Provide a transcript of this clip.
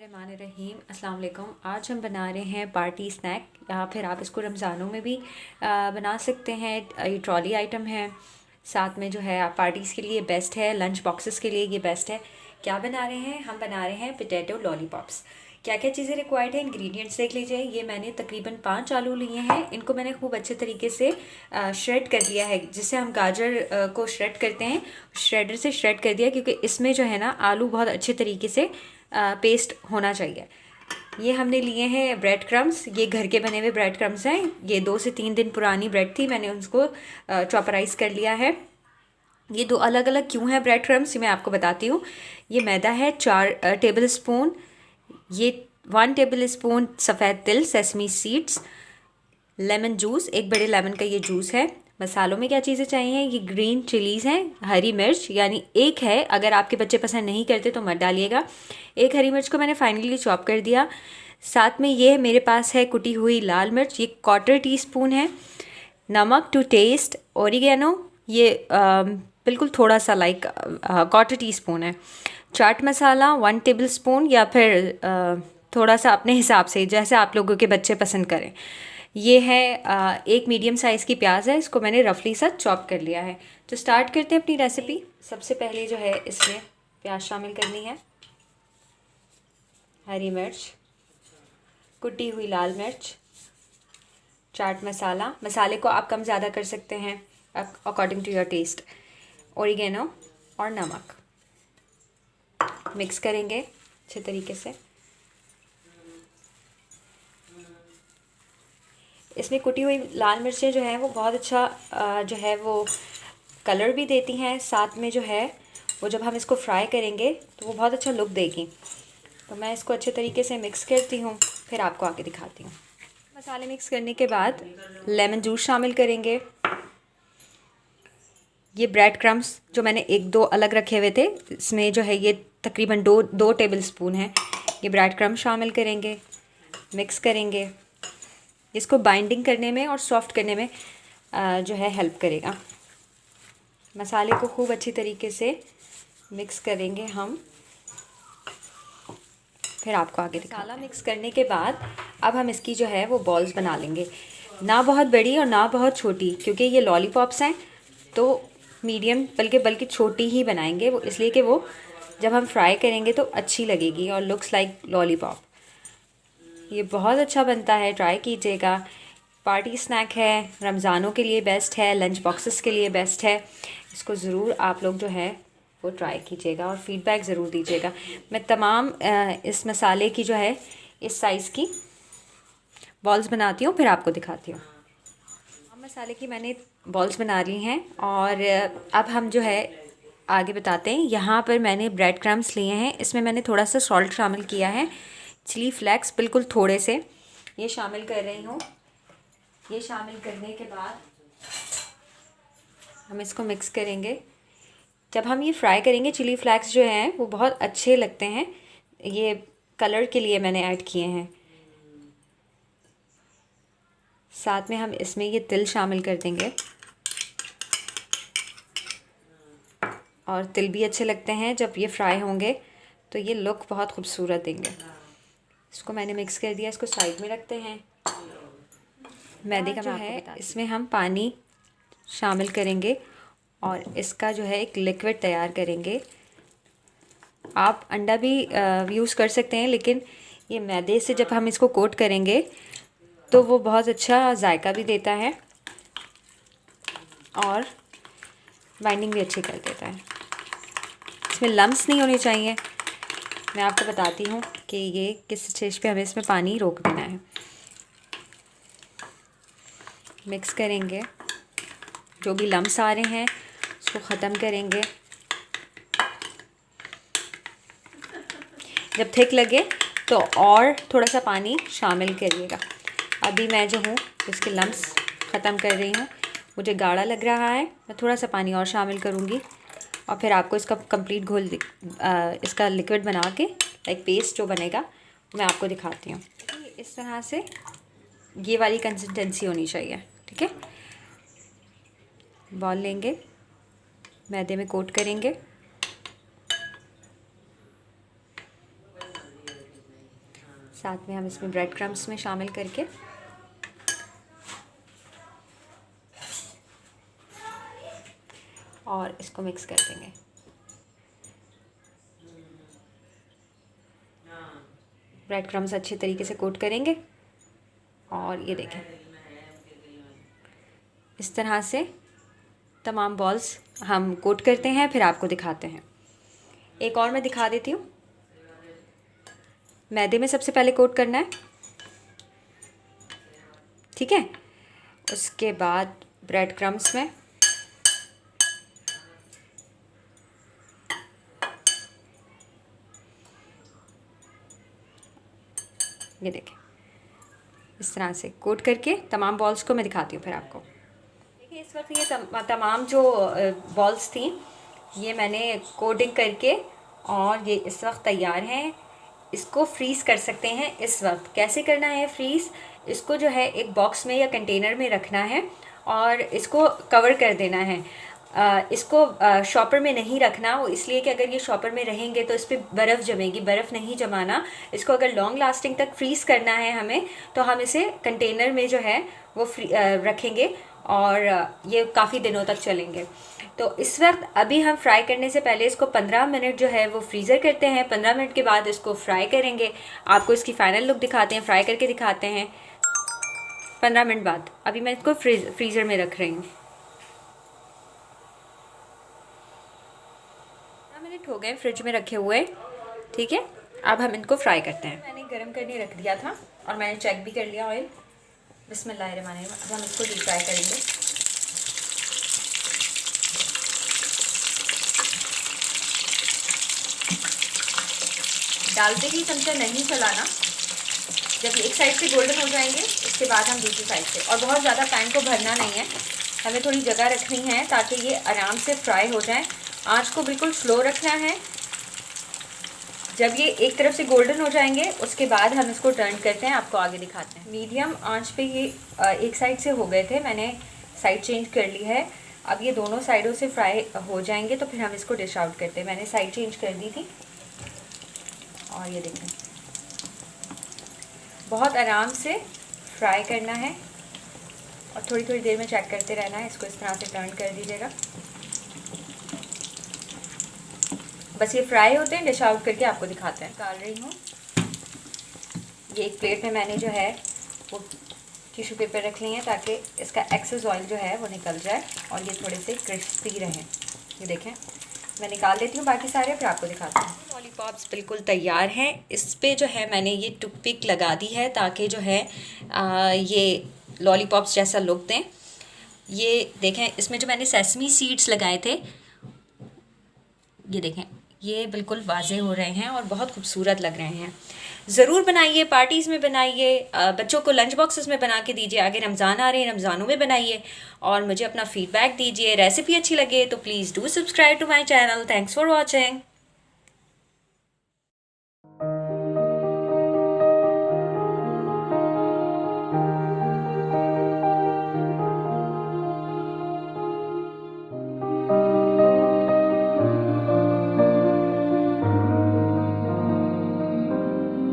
बिस्मिल्लाहिर्रहमानिर्रहीम अस्सलाम वालेकुम। आज हम बना रहे हैं पार्टी स्नैक या फिर आप इसको रमज़ानों में भी बना सकते हैं। ये ट्रॉली आइटम है, साथ में जो है आप पार्टीज़ के लिए बेस्ट है, लंच बॉक्सेस के लिए ये बेस्ट है। क्या बना रहे हैं? हम बना रहे हैं पोटैटो लॉलीपॉप्स। क्या क्या चीज़ें रिक्वायर्ड है, इंग्रेडिएंट्स देख लीजिए। ये मैंने तकरीबन 5 आलू लिए हैं। इनको मैंने खूब अच्छे तरीके से श्रेड कर लिया है, जिससे हम गाजर को श्रेड करते हैं, श्रेडर से श्रेड कर दिया, क्योंकि इसमें जो है ना आलू बहुत अच्छे तरीके से पेस्ट होना चाहिए। ये हमने लिए हैं ब्रेड क्रम्स, ये घर के बने हुए ब्रेड क्रम्स हैं। ये 2 से 3 दिन पुरानी ब्रेड थी, मैंने उसको चॉपराइज़ कर लिया है। ये 2 अलग अलग क्यों है ब्रेड क्रम्स, ये मैं आपको बताती हूँ। ये मैदा है 4 टेबल स्पून, ये 1 टेबल स्पून सफ़ेद तिल सेसमी सीड्स, लेमन जूस, एक बड़े लेमन का ये जूस है। मसालों में क्या चीज़ें चाहिए, ये ग्रीन चिलीज़ हैं, हरी मिर्च यानी एक है, अगर आपके बच्चे पसंद नहीं करते तो मत डालिएगा। एक हरी मिर्च को मैंने फाइनली चॉप कर दिया। साथ में ये मेरे पास है कुटी हुई लाल मिर्च, ये 1/4 टीस्पून है। नमक टू टेस्ट, ओरिगेनो ये बिल्कुल थोड़ा सा लाइक 1/4 टीस्पून है। चाट मसाला 1 टेबल स्पून या फिर थोड़ा सा अपने हिसाब से, जैसे आप लोगों के बच्चे पसंद करें। ये है एक मीडियम साइज़ की प्याज है, इसको मैंने रफली सा चॉप कर लिया है। तो स्टार्ट करते हैं अपनी रेसिपी। सबसे पहले जो है इसमें प्याज शामिल करनी है, हरी मिर्च, कुटी हुई लाल मिर्च, चाट मसाला, मसाले को आप कम ज़्यादा कर सकते हैं according to your taste, oregano और नमक। मिक्स करेंगे अच्छे तरीके से। इसमें कुटी हुई लाल मिर्चें जो हैं वो बहुत अच्छा जो है वो कलर भी देती हैं, साथ में जो है वो जब हम इसको फ्राई करेंगे तो वो बहुत अच्छा लुक देगी। तो मैं इसको अच्छे तरीके से मिक्स करती हूँ, फिर आपको आगे दिखाती हूँ। मसाले मिक्स करने के बाद लेमन जूस शामिल करेंगे। ये ब्रेड क्रम्स जो मैंने 1-2 अलग रखे हुए थे, इसमें जो है ये तकरीबन 2 टेबल स्पून है, ये ब्रेड क्रम्स शामिल करेंगे। मिक्स करेंगे, इसको बाइंडिंग करने में और सॉफ्ट करने में जो है हेल्प करेगा। मसाले को खूब अच्छी तरीके से मिक्स करेंगे हम, फिर आपको आगे मसाला मिक्स करने के बाद अब हम इसकी जो है वो बॉल्स बना लेंगे, ना बहुत बड़ी और ना बहुत छोटी, क्योंकि ये लॉलीपॉप्स हैं तो मीडियम बल्कि छोटी ही बनाएंगे, वो इसलिए कि वो जब हम फ्राई करेंगे तो अच्छी लगेगी और लुक्स लाइक लॉलीपॉप। ये बहुत अच्छा बनता है, ट्राई कीजिएगा। पार्टी स्नैक है, रमज़ानों के लिए बेस्ट है, लंच बॉक्सेस के लिए बेस्ट है। इसको ज़रूर आप लोग जो है वो ट्राई कीजिएगा और फ़ीडबैक ज़रूर दीजिएगा। मैं तमाम इस मसाले की जो है इस साइज़ की बॉल्स बनाती हूँ, फिर आपको दिखाती हूँ। मसाले की मैंने बॉल्स बना ली हैं और अब हम जो है आगे बताते हैं। यहाँ पर मैंने ब्रेड क्रम्स लिए हैं, इसमें मैंने थोड़ा सा सॉल्ट शामिल किया है, चिली फ्लेक्स बिल्कुल थोड़े से ये शामिल कर रही हूँ। ये शामिल करने के बाद हम इसको मिक्स करेंगे। जब हम ये फ्राई करेंगे, चिली फ्लेक्स जो हैं वो बहुत अच्छे लगते हैं, ये कलर के लिए मैंने ऐड किए हैं। साथ में हम इसमें ये तिल शामिल कर देंगे, और तिल भी अच्छे लगते हैं जब ये फ्राई होंगे, तो ये लुक बहुत खूबसूरत देंगे। इसको मैंने मिक्स कर दिया, इसको साइड में रखते हैं। मैदे का जो है इसमें हम पानी शामिल करेंगे और इसका जो है एक लिक्विड तैयार करेंगे। आप अंडा भी यूज़ कर सकते हैं, लेकिन ये मैदे से जब हम इसको कोट करेंगे तो वो बहुत अच्छा जायका भी देता है और बाइंडिंग भी अच्छी कर देता है। इसमें लम्स नहीं होने चाहिए। मैं आपको बताती हूँ कि ये किस स्टेज पे हमें इसमें पानी रोक देना है। मिक्स करेंगे, जो भी लम्स आ रहे हैं उसको ख़त्म करेंगे। जब थिक लगे तो और थोड़ा सा पानी शामिल करिएगा। अभी मैं जो हूँ इसके लम्स ख़त्म कर रही हूँ, मुझे गाढ़ा लग रहा है, मैं थोड़ा सा पानी और शामिल करूँगी और फिर आपको इसका कंप्लीट घोल इसका लिक्विड बना के लाइक पेस्ट जो बनेगा मैं आपको दिखाती हूँ। इस तरह से ये वाली कंसिस्टेंसी होनी चाहिए, ठीक है। बॉल लेंगे, मैदे में कोट करेंगे, साथ में हम इसमें ब्रेड क्रम्स में शामिल करके और इसको मिक्स कर देंगे। ब्रेड क्रम्स अच्छे तरीके से कोट करेंगे और ये देखें इस तरह से तमाम बॉल्स हम कोट करते हैं, फिर आपको दिखाते हैं। एक और मैं दिखा देती हूँ। मैदे में सबसे पहले कोट करना है, ठीक है। उसके बाद ब्रेड क्रम्स में, ये देखें इस तरह से कोट करके तमाम बॉल्स को मैं दिखाती हूँ फिर आपको। देखिए इस वक्त ये तमाम जो बॉल्स थी ये मैंने कोटिंग करके और ये इस वक्त तैयार हैं। इसको फ्रीज़ कर सकते हैं। इस वक्त कैसे करना है फ्रीज़, इसको जो है एक बॉक्स में या कंटेनर में रखना है और इसको कवर कर देना है। इसको शॉपर में नहीं रखना, वो इसलिए कि अगर ये शॉपर में रहेंगे तो इस पर बर्फ़ जमेगी, बर्फ़ नहीं जमाना। इसको अगर लॉन्ग लास्टिंग तक फ्रीज़ करना है हमें तो हम इसे कंटेनर में जो है वो रखेंगे और ये काफ़ी दिनों तक चलेंगे। तो इस वक्त अभी हम फ्राई करने से पहले इसको 15 मिनट जो है वो फ्रीज़र करते हैं। 15 मिनट के बाद इसको फ्राई करेंगे। आपको इसकी फ़ाइनल लुक दिखाते हैं, फ्राई करके दिखाते हैं 15 मिनट बाद। अभी मैं इसको फ्रीज़र में रख रही हूँ। 15 मिनट हो गए फ्रिज में रखे हुए, ठीक है। अब हम इनको फ्राई करते हैं। मैंने गर्म करने रख दिया था और मैंने चेक भी कर लिया ऑयल। बिस्मिल्लाहिर्रहमानिर्रहीम। अब हम इसको डीप फ्राई करेंगे। डालते ही चमचा नहीं चलाना। जब एक साइड से गोल्डन हो जाएंगे उसके बाद हम दूसरी साइड से, और बहुत ज़्यादा पैन को भरना नहीं है, हमें थोड़ी जगह रखनी है ताकि ये आराम से फ्राई हो जाए। आंच को बिल्कुल स्लो रखना है। जब ये एक तरफ से गोल्डन हो जाएंगे उसके बाद हम इसको टर्न करते हैं, आपको आगे दिखाते हैं। मीडियम आंच पे ये एक साइड से हो गए थे, मैंने साइड चेंज कर ली है। अब ये दोनों साइडों से फ्राई हो जाएंगे तो फिर हम इसको डिश आउट करते हैं। मैंने साइड चेंज कर दी थी और ये देखें बहुत आराम से फ्राई करना है और थोड़ी थोड़ी देर में चेक करते रहना है। इसको इस तरह से टर्न कर दीजिएगा। बस ये फ्राई होते हैं, डिश आउट करके आपको दिखाते हैं। डाल रही हूँ ये एक प्लेट में, मैंने जो है वो टिश्यू पेपर रख लिए हैं ताकि इसका एक्सेस ऑयल जो है वो निकल जाए और ये थोड़े से क्रिस्पी रहें। ये देखें मैं निकाल देती हूँ बाकी सारे, फिर आपको दिखाती हूँ। लॉलीपॉप्स बिल्कुल तैयार हैं। इस पे जो है मैंने ये टूथपिक लगा दी है ताकि जो है ये लॉलीपॉप्स जैसा लुक दें। ये देखें इसमें जो मैंने सेसमी सीड्स लगाए थे, ये देखें ये बिल्कुल वाज़े हो रहे हैं और बहुत खूबसूरत लग रहे हैं। ज़रूर बनाइए, पार्टीज़ में बनाइए, बच्चों को लंच बॉक्सेस में बना के दीजिए। आगे रमज़ान आ रहे हैं, रमज़ानों में बनाइए और मुझे अपना फ़ीडबैक दीजिए। रेसिपी अच्छी लगे तो please do subscribe to my channel. Thanks for watching.